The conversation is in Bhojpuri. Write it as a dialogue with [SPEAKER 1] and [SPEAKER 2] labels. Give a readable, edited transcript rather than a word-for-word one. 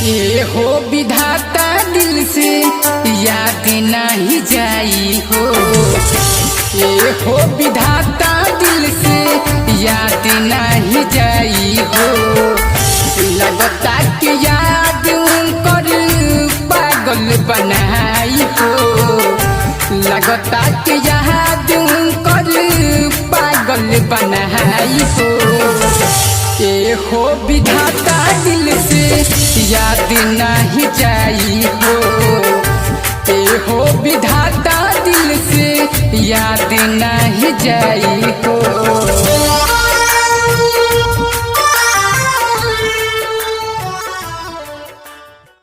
[SPEAKER 1] ये हो विधाता दिल से याद नहीं जाई हो। ये हो विधाता दिल से याद नहीं जाई हो। लगता कि याद कर पागल बनाई हो। लगता कि याद कर पागल बनाई हो। ये हो विधाता दिल से याद नहीं जाई हो। ये हो विधाता दिल से याद नहीं जाई हो।